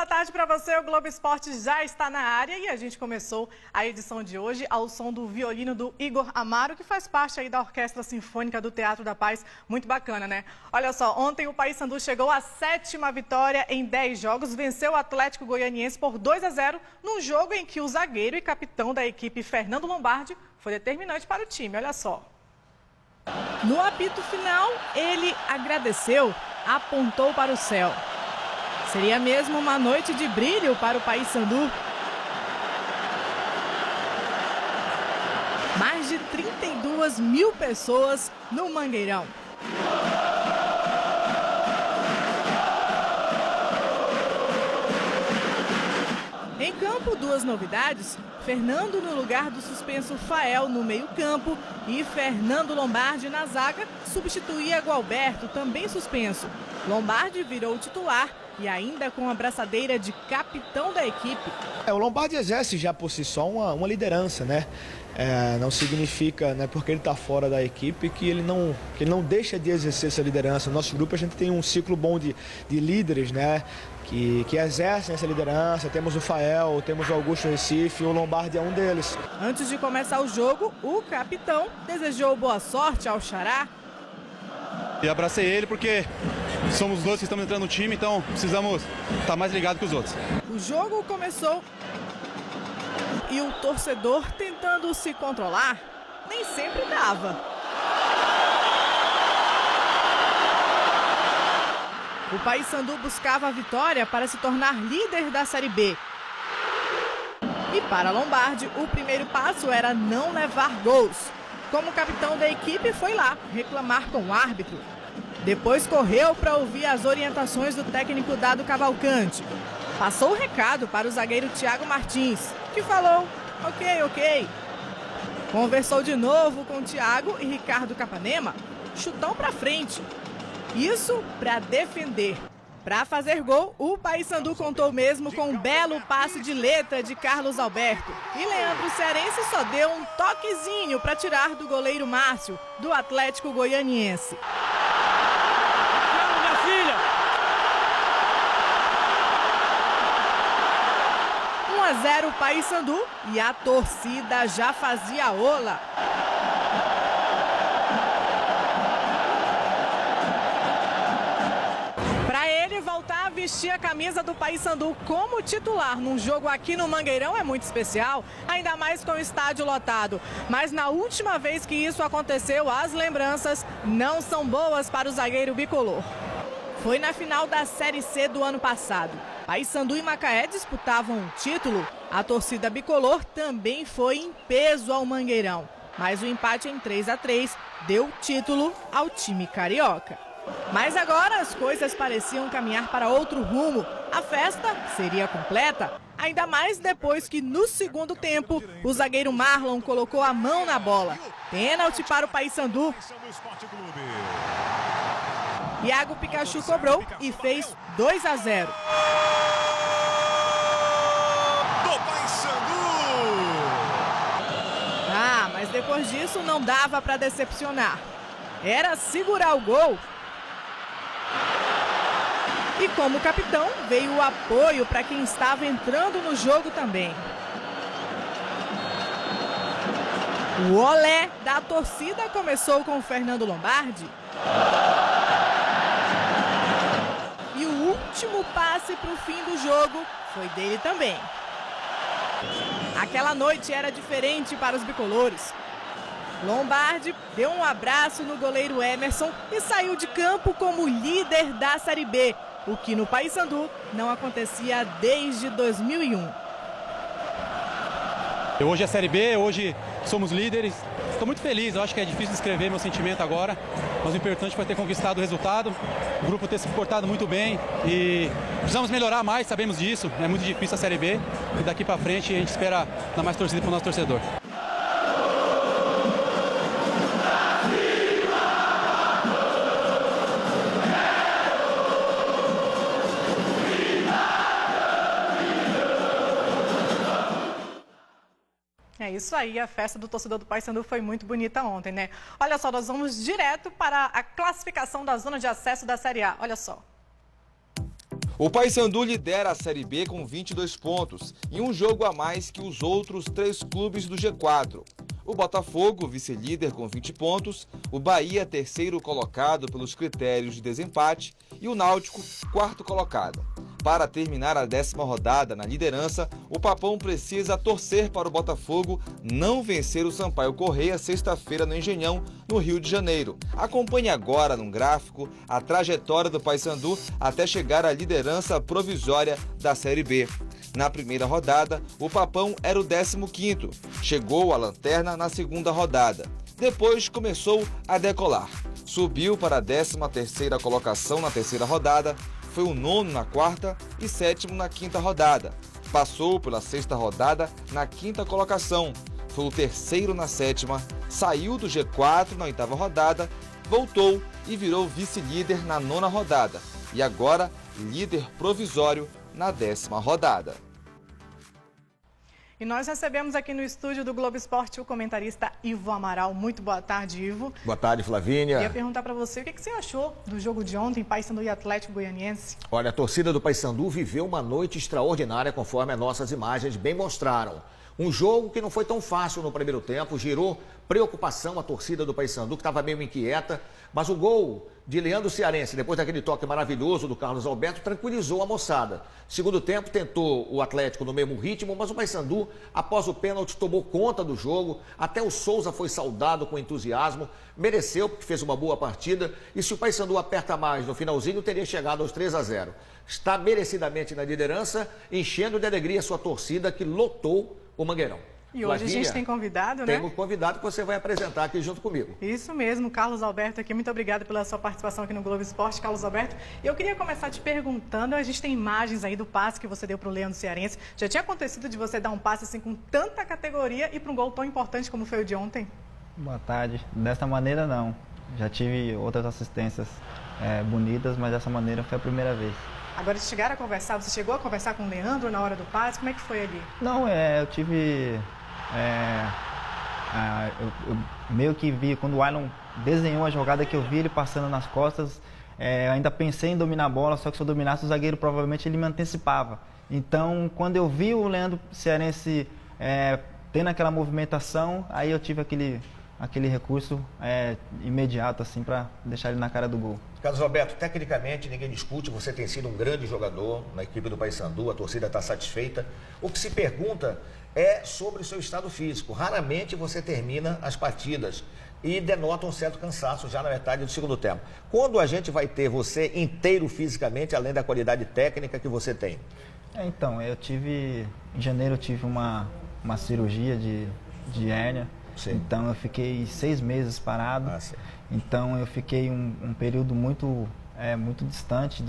boa tarde para você. O Globo Esporte já está na área e a gente começou a edição de hoje ao som do violino do Igor Amaro, que faz parte aí da Orquestra Sinfônica do Teatro da Paz. Muito bacana, né? Olha só, ontem o Paysandu chegou à 7ª vitória em 10 jogos, venceu o Atlético Goianiense por 2-0, num jogo em que o zagueiro e capitão da equipe, Fernando Lombardi, foi determinante para o time. Olha só. No apito final, ele agradeceu, apontou para o céu. Seria mesmo uma noite de brilho para o Paysandu. Mais de 32 mil pessoas no Mangueirão. Em campo, duas novidades. Fernando no lugar do suspenso Fael no meio-campo e Fernando Lombardi na zaga substituía Gualberto, também suspenso. Lombardi virou titular e ainda com a braçadeira de capitão da equipe. O Lombardi exerce já por si só uma liderança, né? Não significa, né, porque ele está fora da equipe que ele não deixa de exercer essa liderança. No nosso grupo a gente tem um ciclo bom de líderes, né? Que exercem essa liderança. Temos o Fael, temos o Augusto Recife, o Lombardi é um deles. Antes de começar o jogo, o capitão desejou boa sorte ao Xará. E abracei ele porque somos os dois que estamos entrando no time, então precisamos estar mais ligados que os outros. O jogo começou e o torcedor, tentando se controlar, nem sempre dava. O Paysandu buscava a vitória para se tornar líder da Série B. E para Lombardi, o primeiro passo era não levar gols. Como capitão da equipe, foi lá reclamar com o árbitro. Depois correu para ouvir as orientações do técnico Dado Cavalcante. Passou o recado para o zagueiro Thiago Martins, que falou, ok. Conversou de novo com Thiago e Ricardo Capanema, chutão para frente. Isso para defender. Para fazer gol, o Paysandu contou mesmo com um belo passe de letra de Carlos Alberto. E Leandro Cearense só deu um toquezinho para tirar do goleiro Márcio, do Atlético Goianiense. 1-0 Paysandu e a torcida já fazia ola. Para ele voltar a vestir a camisa do Paysandu como titular num jogo aqui no Mangueirão é muito especial, ainda mais com o estádio lotado. Mas na última vez que isso aconteceu, as lembranças não são boas para o zagueiro bicolor. Foi na final da Série C do ano passado. Paysandu e Macaé disputavam o título. A torcida bicolor também foi em peso ao Mangueirão. Mas o empate em 3-3 deu título ao time carioca. Mas agora as coisas pareciam caminhar para outro rumo. A festa seria completa, ainda mais depois que no segundo tempo o zagueiro Marlon colocou a mão na bola. Pênalti para o Paysandu. Iago Pikachu cobrou e fez 2-0. Mas depois disso não dava para decepcionar. Era segurar o gol. E como capitão, veio o apoio para quem estava entrando no jogo também. O olé da torcida começou com o Fernando Lombardi. E o último passe para o fim do jogo foi dele também. Aquela noite era diferente para os bicolores. Lombardi deu um abraço no goleiro Emerson e saiu de campo como líder da Série B, o que no Paysandu não acontecia desde 2001. Hoje é Série B, hoje somos líderes. Estou muito feliz, eu acho que é difícil descrever meu sentimento agora, mas o importante foi ter conquistado o resultado, o grupo ter se portado muito bem e precisamos melhorar mais, sabemos disso, é muito difícil a Série B e daqui para frente a gente espera dar mais torcida para o nosso torcedor. É isso aí, a festa do torcedor do Paysandu foi muito bonita ontem, né? Olha só, nós vamos direto para a classificação da zona de acesso da Série A. Olha só. O Paysandu lidera a Série B com 22 pontos e um jogo a mais que os outros 3 clubes do G4. O Botafogo, vice-líder com 20 pontos, o Bahia, terceiro colocado pelos critérios de desempate, e o Náutico, quarto colocado. Para terminar a 10ª rodada na liderança, o Papão precisa torcer para o Botafogo não vencer o Sampaio Corrêa sexta-feira no Engenhão, no Rio de Janeiro. Acompanhe agora num gráfico a trajetória do Paysandu até chegar à liderança provisória da Série B. Na primeira rodada, o Papão era o 15º, chegou à lanterna na segunda rodada. Depois começou a decolar. Subiu para a 13ª colocação na terceira rodada, foi o 9º na quarta e 7º na quinta rodada. Passou pela sexta rodada na quinta colocação, foi o terceiro na 7ª, saiu do G4 na 8ª rodada, voltou e virou vice-líder na 9ª rodada. E agora, líder provisório na 10ª rodada. E nós recebemos aqui no estúdio do Globo Esporte o comentarista Ivo Amaral. Muito boa tarde, Ivo. Boa tarde, Flavínia. Eu ia perguntar para você o que você achou do jogo de ontem, Paysandu e Atlético Goianiense. Olha, a torcida do Paysandu viveu uma noite extraordinária, conforme as nossas imagens bem mostraram. Um jogo que não foi tão fácil no primeiro tempo, gerou preocupação a torcida do Paysandu, que estava meio inquieta, mas o gol de Leandro Cearense, depois daquele toque maravilhoso do Carlos Alberto, tranquilizou a moçada. Segundo tempo, tentou o Atlético no mesmo ritmo, mas o Paysandu, após o pênalti, tomou conta do jogo. Até o Souza foi saudado com entusiasmo, mereceu, porque fez uma boa partida. E se o Paysandu aperta mais no finalzinho, teria chegado aos 3-0. Está merecidamente na liderança, enchendo de alegria sua torcida, que lotou o Mangueirão. E hoje a gente tem convidado, né? Temos convidado que você vai apresentar aqui junto comigo. Isso mesmo, Carlos Alberto aqui. Muito obrigada pela sua participação aqui no Globo Esporte, Carlos Alberto. E eu queria começar te perguntando, a gente tem imagens aí do passe que você deu para o Leandro Cearense. Já tinha acontecido de você dar um passe assim com tanta categoria e para um gol tão importante como foi o de ontem? Boa tarde. Dessa maneira não. Já tive outras assistências bonitas, mas dessa maneira foi a primeira vez. Agora, vocês chegaram a conversar, você chegou a conversar com o Leandro na hora do passe? Como é que foi ali? Não, eu tive... eu meio que vi, quando o Ailon desenhou a jogada, que eu vi ele passando nas costas, ainda pensei em dominar a bola, só que se eu dominasse o zagueiro, provavelmente ele me antecipava. Então, quando eu vi o Leandro Cearense tendo aquela movimentação, aí eu tive aquele recurso imediato, assim, para deixar ele na cara do gol. Carlos Alberto, tecnicamente ninguém discute, você tem sido um grande jogador na equipe do Paysandu, a torcida está satisfeita. O que se pergunta é sobre o seu estado físico. Raramente você termina as partidas e denota um certo cansaço já na metade do segundo tempo. Quando a gente vai ter você inteiro fisicamente, além da qualidade técnica que você tem? Então, em janeiro eu tive uma cirurgia de hérnia. Sim. Então eu fiquei 6 meses parado. Então eu fiquei um período muito distante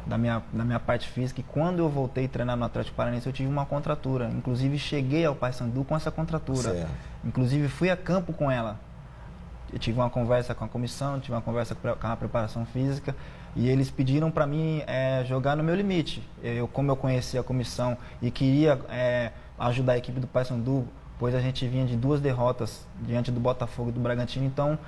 da minha parte física. E quando eu voltei a treinar no Atlético Paranaense, eu tive uma contratura. Inclusive cheguei ao Paysandu com essa contratura. Certo. Inclusive fui a campo com ela. Eu tive uma conversa com a comissão, tive uma conversa com a preparação física. E eles pediram para mim jogar no meu limite. Como eu conhecia a comissão e queria ajudar a equipe do Paysandu, pois a gente vinha de 2 derrotas diante do Botafogo e do Bragantino, então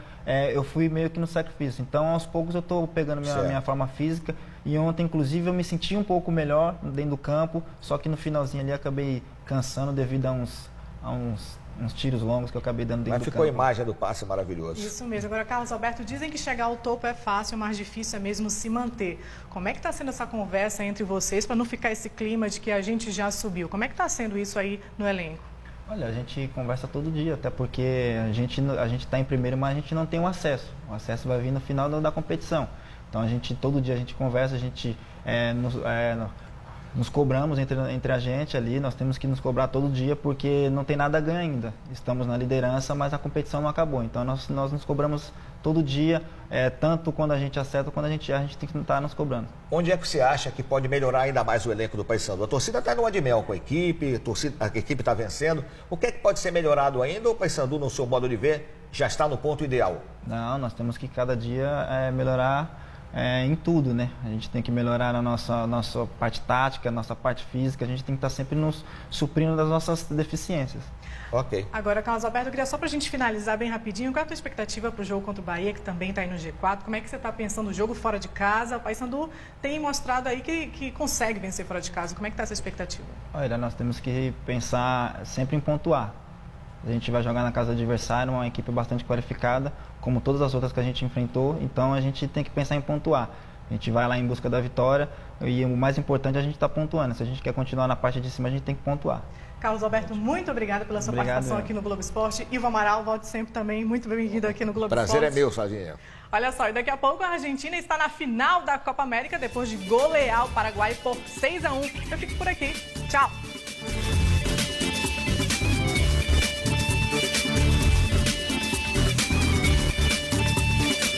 eu fui meio que no sacrifício. Então, aos poucos, eu estou pegando minha forma física, e ontem, inclusive, eu me senti um pouco melhor dentro do campo, só que no finalzinho ali acabei cansando devido a uns tiros longos que eu acabei dando dentro do campo. Mas ficou a imagem do passe maravilhoso. Isso mesmo. Agora, Carlos Alberto, dizem que chegar ao topo é fácil, mas difícil é mesmo se manter. Como é que está sendo essa conversa entre vocês, para não ficar esse clima de que a gente já subiu? Como é que está sendo isso aí no elenco? Olha, a gente conversa todo dia, até porque a gente está em primeiro, mas a gente não tem o acesso. O acesso vai vir no final da competição. Então, todo dia a gente conversa, a gente nos cobramos entre a gente ali, nós temos que nos cobrar todo dia, porque não tem nada a ganhar ainda. Estamos na liderança, mas a competição não acabou. Então, nós nos cobramos todo dia, tanto quando a gente acerta, quando a gente tem que estar nos cobrando. Onde é que você acha que pode melhorar ainda mais o elenco do Paysandu? A torcida está no de mel com a equipe está vencendo. O que é que pode ser melhorado ainda, ou o Paysandu, no seu modo de ver, já está no ponto ideal? Não, nós temos que cada dia melhorar em tudo, né? A gente tem que melhorar a nossa parte tática, a nossa parte física, a gente tem que estar sempre nos suprindo das nossas deficiências. Ok. Agora, Carlos Alberto, eu queria só para a gente finalizar bem rapidinho, qual é a tua expectativa para o jogo contra o Bahia, que também está aí no G4? Como é que você está pensando o jogo fora de casa? O Paysandu tem mostrado aí que consegue vencer fora de casa. Como é que está essa expectativa? Olha, nós temos que pensar sempre em pontuar. A gente vai jogar na casa do adversário, uma equipe bastante qualificada, como todas as outras que a gente enfrentou, então a gente tem que pensar em pontuar. A gente vai lá em busca da vitória e o mais importante é a gente estar pontuando. Se a gente quer continuar na parte de cima, a gente tem que pontuar. Carlos Alberto, muito obrigada pela sua participação aqui no Globo Esporte. Ivo Amaral, volte sempre também, muito bem-vindo aqui no Globo Esporte. Prazer é meu, Sardinha. Olha só, e daqui a pouco a Argentina está na final da Copa América depois de golear o Paraguai por 6-1. Eu fico por aqui. Tchau!